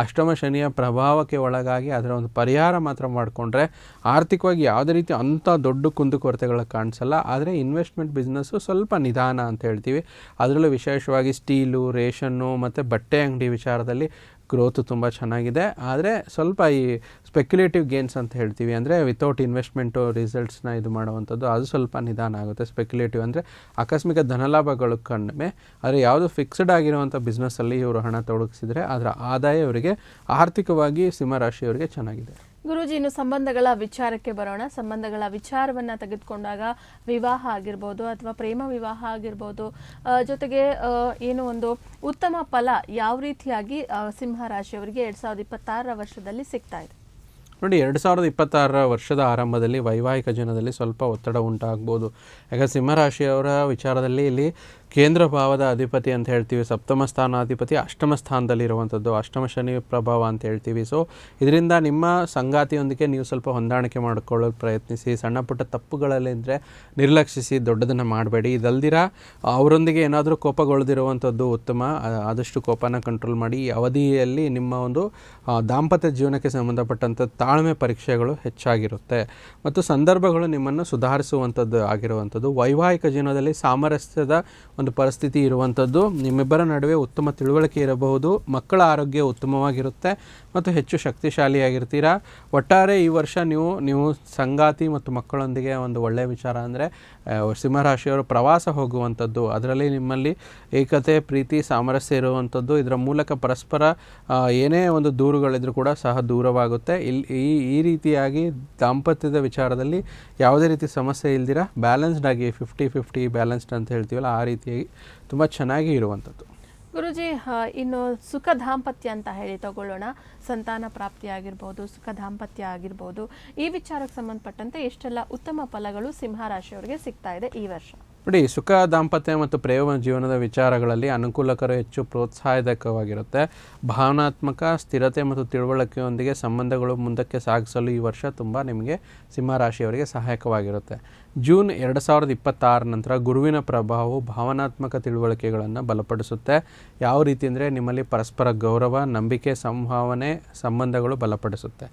B: ಅಷ್ಟಮ ಶನಿಯ ಪ್ರಭಾವಕ್ಕೆ ಒಳಗಾಗಿ ಅದರ ಒಂದು ಪರಿಹಾರ ಮಾತ್ರ ಮಾಡಿಕೊಂಡ್ರೆ ಆರ್ಥಿಕವಾಗಿ ಯಾವುದೇ ರೀತಿ ಅಂಥ ದೊಡ್ಡ ಕುಂದುಕೊರತೆಗಳು ಕಾಣಿಸಲ್ಲ. ಆದರೆ ಇನ್ವೆಸ್ಟ್ಮೆಂಟ್ ಬಿಸ್ನೆಸ್ಸು ಸ್ವಲ್ಪ ನಿಧಾನ ಅಂತ ಹೇಳ್ತೀವಿ. ಅದರಲ್ಲೂ ವಿಶೇಷವಾಗಿ ಸ್ಟೀಲು, ರೇಷನ್ನು ಮತ್ತು ಬಟ್ಟೆ ಅಂಗಡಿ ವಿಚಾರದಲ್ಲಿ ಗ್ರೋತು ತುಂಬ ಚೆನ್ನಾಗಿದೆ. ಆದರೆ ಸ್ವಲ್ಪ ಈ ಸ್ಪೆಕ್ಯುಲೇಟಿವ್ ಗೇನ್ಸ್ ಅಂತ ಹೇಳ್ತೀವಿ, ಅಂದರೆ ವಿತೌಟ್ ಇನ್ವೆಸ್ಟ್ಮೆಂಟು ರಿಸಲ್ಟ್ಸ್ನ ಇದು ಮಾಡುವಂಥದ್ದು, ಅದು ಸ್ವಲ್ಪ ನಿಧಾನ ಆಗುತ್ತೆ. ಸ್ಪೆಕ್ಯುಲೇಟಿವ್ ಅಂದರೆ ಆಕಸ್ಮಿಕ ಧನಲಾಭಗಳು ಕಡಿಮೆ. ಆದರೆ ಯಾವುದು ಫಿಕ್ಸ್ಡ್ ಆಗಿರುವಂಥ ಬಿಸ್ನೆಸ್ಸಲ್ಲಿ ಇವರು ಹಣ ತೊಡಗಿಸಿದರೆ ಅದರ ಆದಾಯ ಇವರಿಗೆ ಆರ್ಥಿಕವಾಗಿ ಸಿಂಹರಾಶಿಯವರಿಗೆ ಚೆನ್ನಾಗಿದೆ.
A: ಗುರೂಜಿ, ಇನ್ನು ಸಂಬಂಧಗಳ ವಿಚಾರಕ್ಕೆ ಬರೋಣ. ಸಂಬಂಧಗಳ ವಿಚಾರವನ್ನು ತೆಗೆದುಕೊಂಡಾಗ ವಿವಾಹ ಆಗಿರ್ಬೋದು ಅಥವಾ ಪ್ರೇಮ ವಿವಾಹ ಆಗಿರ್ಬೋದು, ಜೊತೆಗೆ ಏನು ಒಂದು ಉತ್ತಮ ಫಲ ಯಾವ ರೀತಿಯಾಗಿ ಸಿಂಹರಾಶಿಯವರಿಗೆ 2026 ವರ್ಷದಲ್ಲಿ ಸಿಗ್ತಾ ಇದೆ?
B: ನೋಡಿ, 2026 ವರ್ಷದ ಆರಂಭದಲ್ಲಿ ವೈವಾಹಿಕ ಜೀವನದಲ್ಲಿ ಸ್ವಲ್ಪ ಒತ್ತಡ ಉಂಟಾಗ್ಬೋದು. ಯಾಕಂದರೆ ಸಿಂಹರಾಶಿಯವರ ವಿಚಾರದಲ್ಲಿ ಇಲ್ಲಿ ಕೇಂದ್ರ ಭಾವದ ಅಧಿಪತಿ ಅಂತ ಹೇಳ್ತೀವಿ, ಸಪ್ತಮ ಸ್ಥಾನಾಧಿಪತಿ ಅಷ್ಟಮ ಸ್ಥಾನದಲ್ಲಿರುವಂಥದ್ದು, ಅಷ್ಟಮ ಶನಿ ಪ್ರಭಾವ ಅಂತ ಹೇಳ್ತೀವಿ. ಸೊ ಇದರಿಂದ ನಿಮ್ಮ ಸಂಗಾತಿಯೊಂದಿಗೆ ನೀವು ಸ್ವಲ್ಪ ಹೊಂದಾಣಿಕೆ ಮಾಡಿಕೊಳ್ಳಲು ಪ್ರಯತ್ನಿಸಿ. ಸಣ್ಣ ಪುಟ್ಟ ತಪ್ಪುಗಳಲ್ಲಿದ್ದರೆ ನಿರ್ಲಕ್ಷಿಸಿ, ದೊಡ್ಡದನ್ನು ಮಾಡಬೇಡಿ. ಇದಲ್ದಿರ ಅವರೊಂದಿಗೆ ಏನಾದರೂ ಕೋಪಗೊಳ್ಳದಿರುವಂಥದ್ದು ಉತ್ತಮ. ಆದಷ್ಟು ಕೋಪನ ಕಂಟ್ರೋಲ್ ಮಾಡಿ. ಈ ಅವಧಿಯಲ್ಲಿ ನಿಮ್ಮ ಒಂದು ದಾಂಪತ್ಯ ಜೀವನಕ್ಕೆ ಸಂಬಂಧಪಟ್ಟಂಥ ತಾಳ್ಮೆ ಪರೀಕ್ಷೆಗಳು ಹೆಚ್ಚಾಗಿರುತ್ತೆ ಮತ್ತು ಸಂದರ್ಭಗಳು ನಿಮ್ಮನ್ನು ಸುಧಾರಿಸುವಂಥದ್ದು ಆಗಿರುವಂಥದ್ದು. ವೈವಾಹಿಕ ಜೀವನದಲ್ಲಿ ಸಾಮರಸ್ಯದ ಒಂದು ಪರಿಸ್ಥಿತಿ ಇರುವಂಥದ್ದು. ನಿಮ್ಮಿಬ್ಬರ ನಡುವೆ ಉತ್ತಮ ತಿಳುವಳಿಕೆ ಇರಬಹುದು, ಮಕ್ಕಳ ಆರೋಗ್ಯ ಉತ್ತಮವಾಗಿರುತ್ತೆ ಮತ್ತು ಹೆಚ್ಚು ಶಕ್ತಿಶಾಲಿಯಾಗಿರ್ತೀರಾ. ಒಟ್ಟಾರೆ ಈ ವರ್ಷ ನೀವು ಸಂಗಾತಿ ಮತ್ತು ಮಕ್ಕಳೊಂದಿಗೆ ಒಂದು ಒಳ್ಳೆಯ ವಿಚಾರ ಅಂದರೆ ಸಿಂಹರಾಶಿಯವರು ಪ್ರವಾಸ ಹೋಗುವಂಥದ್ದು, ಅದರಲ್ಲಿ ನಿಮ್ಮಲ್ಲಿ ಏಕತೆ, ಪ್ರೀತಿ, ಸಾಮರಸ್ಯ ಇರುವಂಥದ್ದು. ಇದರ ಮೂಲಕ ಪರಸ್ಪರ ಏನೇ ಒಂದು ದೂರುಗಳಿದ್ರೂ ಕೂಡ ಸಹ ದೂರವಾಗುತ್ತೆ. ಈ ರೀತಿಯಾಗಿ ದಾಂಪತ್ಯದ ವಿಚಾರದಲ್ಲಿ ಯಾವುದೇ ರೀತಿ ಸಮಸ್ಯೆ ಇಲ್ದಿರ ಬ್ಯಾಲೆನ್ಸ್ಡ್ ಆಗಿ 50-50 ಬ್ಯಾಲೆನ್ಸ್ಡ್ ಅಂತ ಹೇಳ್ತೀವಲ್ಲ, ಆ ರೀತಿಯಾಗಿ ತುಂಬ ಚೆನ್ನಾಗಿ ಇರುವಂಥದ್ದು.
A: ಗುರುಜಿ, ಇನ್ನು ಸುಖ ದಾಂಪತ್ಯ ಅಂತ ಹೇಳಿ ತಗೊಳ್ಳೋಣ. ಸಂತಾನ ಪ್ರಾಪ್ತಿ ಆಗಿರ್ಬೋದು, ಸುಖ ದಾಂಪತ್ಯ ಆಗಿರ್ಬೋದು, ಈ ವಿಚಾರಕ್ಕೆ ಸಂಬಂಧಪಟ್ಟಂತೆ ಎಷ್ಟೆಲ್ಲ ಉತ್ತಮ ಫಲಗಳು ಸಿಂಹರಾಶಿಯವರಿಗೆ ಸಿಗ್ತಾ ಇದೆ ಈ ವರ್ಷ?
B: ನೋಡಿ, ಸುಖ ದಾಂಪತ್ಯ ಮತ್ತು ಪ್ರೇಮ ಜೀವನದ ವಿಚಾರಗಳಲ್ಲಿ ಅನುಕೂಲಕರ, ಹೆಚ್ಚು ಪ್ರೋತ್ಸಾಹದಾಯಕವಾಗಿರುತ್ತೆ. ಭಾವನಾತ್ಮಕ ಸ್ಥಿರತೆ ಮತ್ತು ತಿಳುವಳಿಕೆಯೊಂದಿಗೆ ಸಂಬಂಧಗಳು ಮುಂದಕ್ಕೆ ಸಾಗಿಸಲು ಈ ವರ್ಷ ತುಂಬ ನಿಮಗೆ ಸಿಂಹರಾಶಿಯವರಿಗೆ ಸಹಾಯಕವಾಗಿರುತ್ತೆ. ಜೂನ್ 2026 ನಂತರ ಗುರುವಿನ ಪ್ರಭಾವವು ಭಾವನಾತ್ಮಕ ತಿಳುವಳಿಕೆಗಳನ್ನು ಬಲಪಡಿಸುತ್ತೆ. ಯಾವ ರೀತಿ ಅಂದರೆ ನಿಮ್ಮಲ್ಲಿ ಪರಸ್ಪರ ಗೌರವ, ನಂಬಿಕೆ, ಸಂಭಾವನೆ, ಸಂಬಂಧಗಳು ಬಲಪಡಿಸುತ್ತೆ.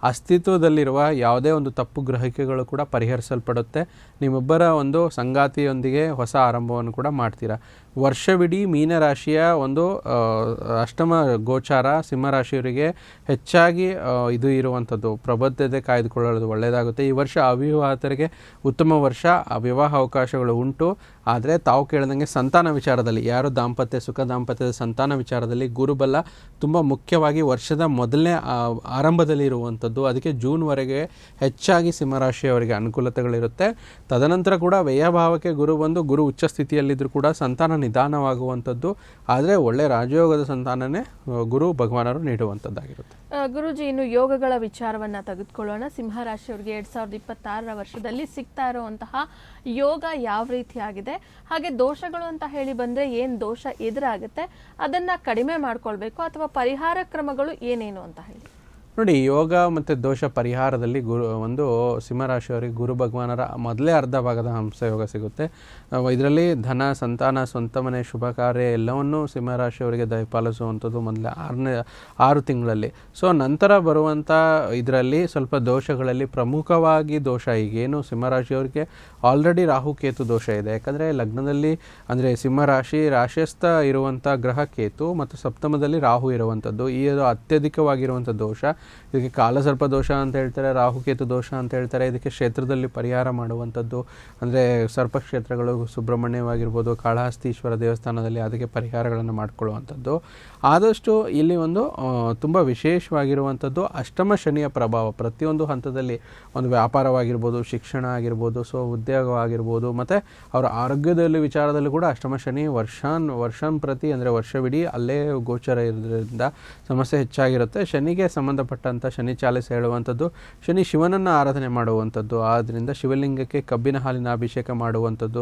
B: ಅಸ್ತಿತ್ವದಲ್ಲಿರುವ ಯಾವುದೇ ಒಂದು ತಪ್ಪು ಗ್ರಹಿಕೆಗಳು ಕೂಡ ಪರಿಹರಿಸಲ್ಪಡುತ್ತೆ. ನಿಮ್ಮಿಬ್ಬರ ಒಂದು ಸಂಗಾತಿಯೊಂದಿಗೆ ಹೊಸ ಆರಂಭವನ್ನು ಕೂಡ ಮಾಡ್ತೀರಾ. ವರ್ಷವಿಡೀ ಮೀನರಾಶಿಯ ಒಂದು ಅಷ್ಟಮ ಗೋಚಾರ ಸಿಂಹರಾಶಿಯವರಿಗೆ ಹೆಚ್ಚಾಗಿ ಇದು ಇರುವಂಥದ್ದು, ಪ್ರಬುದ್ಧತೆ ಕಾಯ್ದುಕೊಳ್ಳೋದು ಒಳ್ಳೆಯದಾಗುತ್ತೆ. ಈ ವರ್ಷ ಅವಿವಾಹಿತರಿಗೆ ಉತ್ತಮ ವರ್ಷ, ವಿವಾಹ ಅವಕಾಶಗಳು ಉಂಟು. ಆದರೆ ತಾವು ಕೇಳಿದಂಗೆ ಸಂತಾನ ವಿಚಾರದಲ್ಲಿ, ಯಾರು ದಾಂಪತ್ಯ, ಸುಖ ದಾಂಪತ್ಯದ ಸಂತಾನ ವಿಚಾರದಲ್ಲಿ ಗುರುಬಲ ತುಂಬ ಮುಖ್ಯವಾಗಿ ವರ್ಷದ ಮೊದಲನೇ ಆರಂಭದಲ್ಲಿ ಇರುವಂಥದ್ದು. ಅದಕ್ಕೆ ಜೂನ್ವರೆಗೆ ಹೆಚ್ಚಾಗಿ ಸಿಂಹರಾಶಿಯವರಿಗೆ ಅನುಕೂಲತೆಗಳಿರುತ್ತೆ. ತದನಂತರ ಕೂಡ ವ್ಯಯಭಾವಕ್ಕೆ ಗುರು ಉಚ್ಚ ಸ್ಥಿತಿಯಲ್ಲಿದ್ದರೂ ಕೂಡ ಸಂತಾನ ನಿಧಾನವಾಗುವಂಥದ್ದು. ಆದರೆ ಒಳ್ಳೆ ರಾಜಯೋಗದ ಸಂತಾನನೇ ಗುರು ಭಗವಾನರು ನೀಡುವಂಥದ್ದಾಗಿರುತ್ತೆ.
A: ಗುರುಜಿ, ಇನ್ನು ಯೋಗಗಳ ವಿಚಾರವನ್ನು ತೆಗೆದುಕೊಳ್ಳೋಣ. ಸಿಂಹರಾಶಿಯವರಿಗೆ 2026 ವರ್ಷದಲ್ಲಿ ಸಿಗ್ತಾ ಇರುವಂತಹ ಯೋಗ ಯಾವ ರೀತಿಯಾಗಿದೆ, ಹಾಗೆ ದೋಷಗಳು ಅಂತ ಹೇಳಿ ಬಂದರೆ ಏನು ದೋಷ ಎದುರಾಗುತ್ತೆ, ಅದನ್ನು ಕಡಿಮೆ ಮಾಡ್ಕೊಳ್ಬೇಕು ಅಥವಾ ಪರಿಹಾರ ಕ್ರಮಗಳು ಏನೇನು ಅಂತ ಹೇಳಿ?
B: ನೋಡಿ, ಯೋಗ ಮತ್ತು ದೋಷ ಪರಿಹಾರದಲ್ಲಿ ಸಿಂಹರಾಶಿಯವರಿಗೆ ಗುರು ಭಗವಾನರ ಮೊದಲೇ ಅರ್ಧ ಭಾಗದ ಹಂಸಯೋಗ ಸಿಗುತ್ತೆ. ಇದರಲ್ಲಿ ಧನ, ಸಂತಾನ, ಸ್ವಂತ ಮನೆ, ಶುಭ ಕಾರ್ಯ ಎಲ್ಲವನ್ನೂ ಸಿಂಹರಾಶಿಯವರಿಗೆ ದಯಪಾಲಿಸುವಂಥದ್ದು ಮೊದಲೇ 6 ತಿಂಗಳಲ್ಲಿ. ಸೊ ನಂತರ ಬರುವಂಥ ಇದರಲ್ಲಿ ಸ್ವಲ್ಪ ದೋಷಗಳಲ್ಲಿ ಪ್ರಮುಖವಾಗಿ ದೋಷ, ಈಗೇನು ಸಿಂಹರಾಶಿಯವರಿಗೆ ಆಲ್ರೆಡಿ ರಾಹು ಕೇತು ದೋಷ ಇದೆ. ಯಾಕಂದರೆ ಲಗ್ನದಲ್ಲಿ ಅಂದರೆ ರಾಶಿಯಸ್ಥ ಇರುವಂಥ ಗ್ರಹ ಕೇತು ಮತ್ತು ಸಪ್ತಮದಲ್ಲಿ ರಾಹು ಇರುವಂಥದ್ದು, ಇದು ಅತ್ಯಧಿಕವಾಗಿರುವಂಥ ದೋಷ. ಇದಕ್ಕೆ ಕಾಲಸರ್ಪ ದೋಷ ಅಂತ ಹೇಳ್ತಾರೆ, ರಾಹುಕೇತು ದೋಷ ಅಂತ ಹೇಳ್ತಾರೆ. ಇದಕ್ಕೆ ಕ್ಷೇತ್ರದಲ್ಲಿ ಪರಿಹಾರ ಮಾಡುವಂಥದ್ದು ಅಂದರೆ ಸರ್ಪಕ್ಷೇತ್ರಗಳು, ಸುಬ್ರಹ್ಮಣ್ಯವಾಗಿರ್ಬೋದು, ಕಾಳಹಸ್ತೀಶ್ವರ ದೇವಸ್ಥಾನದಲ್ಲಿ ಅದಕ್ಕೆ ಪರಿಹಾರಗಳನ್ನು ಮಾಡಿಕೊಳ್ಳುವಂಥದ್ದು. ಆದಷ್ಟು ಇಲ್ಲಿ ತುಂಬ ವಿಶೇಷವಾಗಿರುವಂಥದ್ದು ಅಷ್ಟಮ ಶನಿಯ ಪ್ರಭಾವ ಪ್ರತಿಯೊಂದು ಹಂತದಲ್ಲಿ, ಒಂದು ವ್ಯಾಪಾರವಾಗಿರ್ಬೋದು, ಶಿಕ್ಷಣ ಆಗಿರ್ಬೋದು, ಉದ್ಯೋಗವಾಗಿರ್ಬೋದು, ಮತ್ತು ಅವರ ಆರೋಗ್ಯದಲ್ಲಿ ವಿಚಾರದಲ್ಲೂ ಕೂಡ ಅಷ್ಟಮ ಶನಿ ವರ್ಷಂ ಪ್ರತಿ ಅಂದರೆ ವರ್ಷವಿಡೀ ಅಲ್ಲೇ ಗೋಚರ ಇರೋದ್ರಿಂದ ಸಮಸ್ಯೆ ಹೆಚ್ಚಾಗಿರುತ್ತೆ. ಶನಿಗೆ ಸಂಬಂಧಪಟ್ಟಂಥ ಶನಿ ಚಾಲಿಸ ಹೇಳುವಂಥದ್ದು, ಶನಿ ಶಿವನನ್ನು ಆರಾಧನೆ ಮಾಡುವಂಥದ್ದು. ಆದ್ದರಿಂದ ಶಿವಲಿಂಗಕ್ಕೆ ಕಬ್ಬಿನ ಹಾಲಿನ ಅಭಿಷೇಕ ಮಾಡುವಂಥದ್ದು,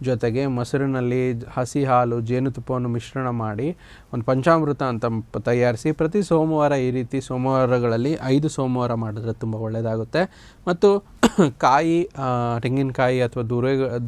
B: ಜೊತೆಗೆ ಮೊಸರಿನಲ್ಲಿ ಹಸಿ ಹಾಲು, ಜೇನುತುಪ್ಪವನ್ನು ಮಿಶ್ರಣ ಮಾಡಿ ಒಂದು ಪಂಚಾಮೃತ ಅಂತ ತಯಾರಿಸಿ ಪ್ರತಿ ಸೋಮವಾರ, ಈ ರೀತಿ ಸೋಮವಾರಗಳಲ್ಲಿ 5 ಸೋಮವಾರ ಮಾಡಿದ್ರೆ ತುಂಬ ಒಳ್ಳೆಯದಾಗುತ್ತೆ. ಮತ್ತು ಕಾಯಿ, ತೆಂಗಿನಕಾಯಿ ಅಥವಾ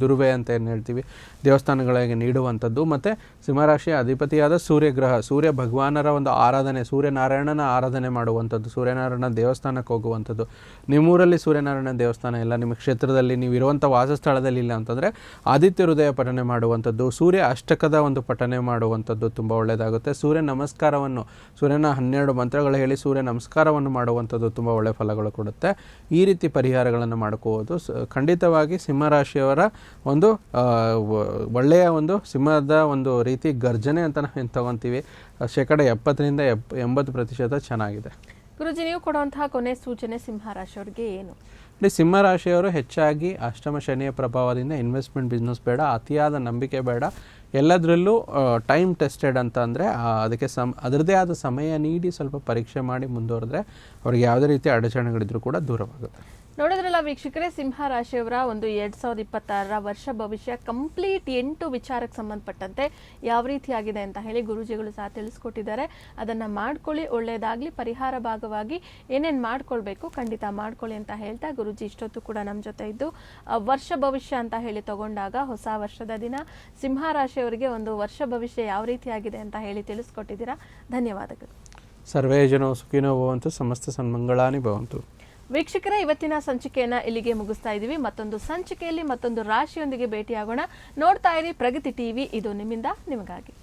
B: ದುರ್ವೆ ಅಂತ ಏನು ಹೇಳ್ತೀವಿ, ದೇವಸ್ಥಾನಗಳಿಗೆ ನೀಡುವಂಥದ್ದು. ಮತ್ತು ಸಿಂಹರಾಶಿಯ ಅಧಿಪತಿಯಾದ ಸೂರ್ಯ ಭಗವಾನರ ಒಂದು ಆರಾಧನೆ, ಸೂರ್ಯನಾರಾಯಣನ ಆರಾಧನೆ ಮಾಡುವಂಥದ್ದು, ಸೂರ್ಯನಾರಾಯಣ ದೇವಸ್ಥಾನಕ್ಕೆ ಹೋಗುವಂಥದ್ದು. ನಿಮ್ಮೂರಲ್ಲಿ ಸೂರ್ಯನಾರಾಯಣ ದೇವಸ್ಥಾನ ಇಲ್ಲ, ನಿಮ್ಮ ಕ್ಷೇತ್ರದಲ್ಲಿ ನೀವು ಇರುವಂಥ ವಾಸಸ್ಥಳದಲ್ಲಿ ಇಲ್ಲ ಅಂತಂದರೆ ಆದಿತ್ಯ ಹೃದಯ ಪಠನೆ ಮಾಡುವಂಥದ್ದು, ಸೂರ್ಯ ಅಷ್ಟಕದ ಒಂದು ಪಠನೆ ಮಾಡುವಂಥದ್ದು ತುಂಬ ಒಳ್ಳೆಯದಾಗುತ್ತೆ. ಸೂರ್ಯ ನಮಸ್ಕಾರವನ್ನು, ಸೂರ್ಯನ 12 ಮಂತ್ರಗಳು ಹೇಳಿ ಸೂರ್ಯ ನಮಸ್ಕಾರವನ್ನು ಮಾಡುವಂಥದ್ದು ತುಂಬ ಒಳ್ಳೆಯ ಫಲಗಳು ಕೊಡುತ್ತೆ. ಈ ರೀತಿ ಪರಿಹಾರಗಳನ್ನು ಮಾಡ್ಕೋಬೋದು. ಖಂಡಿತವಾಗಿ ಸಿಂಹರಾಶಿಯವರ ಒಂದು ಒಳ್ಳೆಯ ಒಂದು ಸಿಂಹದ ಒಂದು ರೀತಿ ಗರ್ಜನೆ ಅಂತ ನಾವು ತಗೊತೀವಿ, 70% ಚೆನ್ನಾಗಿದೆ.
A: ಗುರುಜಿ, ನೀವು ಕೊಡುವಂತಹ ಕೊನೆ ಸೂಚನೆ ಸಿಂಹರಾಶಿಯವರಿಗೆ ಏನು?
B: ಸಿಂಹರಾಶಿಯವರು ಹೆಚ್ಚಾಗಿ ಅಷ್ಟಮ ಶನಿಯ ಪ್ರಭಾವದಿಂದ ಇನ್ವೆಸ್ಟ್ಮೆಂಟ್ ಬಿಸ್ನೆಸ್ ಬೇಡ, ಅತಿಯಾದ ನಂಬಿಕೆ ಬೇಡ. ಎಲ್ಲದರಲ್ಲೂ ಟೈಮ್ ಟೆಸ್ಟೆಡ್ ಅಂತ ಅಂದರೆ ಅದಕ್ಕೆ ಅದರದ್ದೇ ಆದ ಸಮಯ ನೀಡಿ ಸ್ವಲ್ಪ ಪರೀಕ್ಷೆ ಮಾಡಿ ಮುಂದುವರೆದ್ರೆ ಅವ್ರಿಗೆ ಯಾವುದೇ ರೀತಿಯ ಅಡಚಣೆಗಳಿದ್ರೂ ಕೂಡ ದೂರವಾಗುತ್ತೆ.
A: ನೋಡಿದ್ರಲ್ಲ ವೀಕ್ಷಕರೇ, ಸಿಂಹರಾಶಿಯವರ ಒಂದು 2026 ವರ್ಷ ಭವಿಷ್ಯ ಕಂಪ್ಲೀಟ್ 8 ವಿಚಾರಕ್ಕೆ ಸಂಬಂಧಪಟ್ಟಂತೆ ಯಾವ ರೀತಿಯಾಗಿದೆ ಅಂತ ಹೇಳಿ ಗುರೂಜಿಗಳು ಸಹ ತಿಳಿಸ್ಕೊಟ್ಟಿದ್ದಾರೆ. ಅದನ್ನು ಮಾಡ್ಕೊಳ್ಳಿ, ಒಳ್ಳೆಯದಾಗಲಿ. ಪರಿಹಾರ ಭಾಗವಾಗಿ ಏನೇನು ಮಾಡ್ಕೊಳ್ಬೇಕು ಖಂಡಿತ ಮಾಡ್ಕೊಳ್ಳಿ ಅಂತ ಹೇಳ್ತಾ ಗುರೂಜಿ ಇಷ್ಟೊತ್ತು ಕೂಡ ನಮ್ಮ ಜೊತೆ ಇದ್ದು ವರ್ಷ ಭವಿಷ್ಯ ಅಂತ ಹೇಳಿ ತಗೊಂಡಾಗ ಹೊಸ ವರ್ಷದ ದಿನ ಸಿಂಹರಾಶಿಯವರಿಗೆ ಒಂದು ವರ್ಷ ಭವಿಷ್ಯ ಯಾವ ರೀತಿಯಾಗಿದೆ ಅಂತ ಹೇಳಿ ತಿಳಿಸ್ಕೊಟ್ಟಿದ್ದೀರಾ. ಧನ್ಯವಾದಗಳು.
B: ಸರ್ವೇ ಜನೋ ಸುಖಿನೋ ಭವಂತು, ಸಮಸ್ತ ಸನ್ಮಂಗಳಾನಿ ಭವಂತು.
A: ವೀಕ್ಷಕರೇ, ಇವತ್ತಿನ ಸಂಚಿಕೆಯನ್ನ ಇಲ್ಲಿಗೆ ಮುಗಿಸ್ತಾ ಇದ್ದೀವಿ. ಮತ್ತೊಂದು ಸಂಚಿಕೆಯಲ್ಲಿ ಮತ್ತೊಂದು ರಾಶಿಯೊಂದಿಗೆ ಭೇಟಿಯಾಗೋಣ. ನೋಡ್ತಾ ಇರಿ ಪ್ರಗತಿ ಟಿವಿ, ಇದು ನಿಮ್ಮಿಂದ ನಿಮಗಾಗಿ.